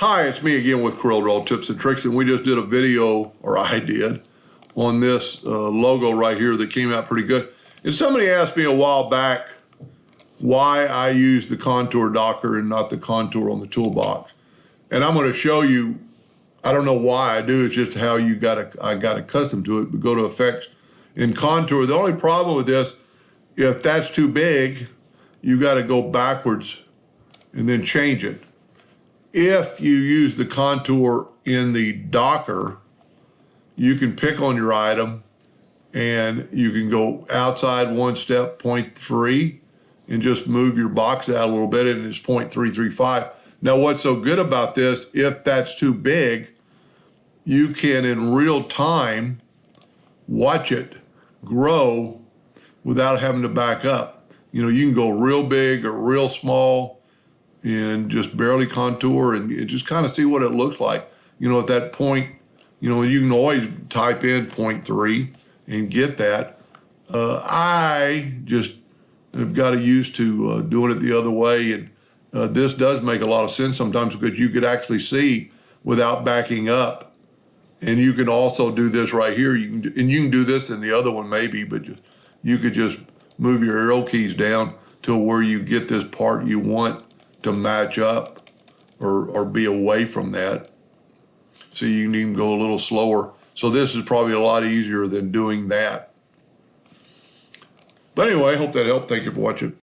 Hi, it's me again with Corel Tips and Tricks, and we just did a video, or I did, on this logo right here that came out pretty good. And somebody asked me a while back why I use the contour docker and not the contour on the toolbox. And I'm going to show you, I don't know why I do, it's just how I got accustomed to it. But go to Effects in Contour. The only problem with this, if that's too big, you got to go backwards and then change it. If you use the contour in the docker, you can pick on your item and you can go outside one step, 0.3, and just move your box out a little bit, and it's 0.335. Now, what's so good about this, if that's too big, you can in real time watch it grow without having to back up. You know, you can go real big or real small and just barely contour and just kind of see what it looks like. You know, at that point, you know, you can always type in 0.3 and get that. I just have got used to doing it the other way, and this does make a lot of sense sometimes because you could actually see without backing up. And you can also do this right here. You can do this in the other one maybe, but you could just move your arrow keys down to where you get this part you want to match up or be away from that. So you can even go a little slower. So this is probably a lot easier than doing that. But anyway, I hope that helped. Thank you for watching.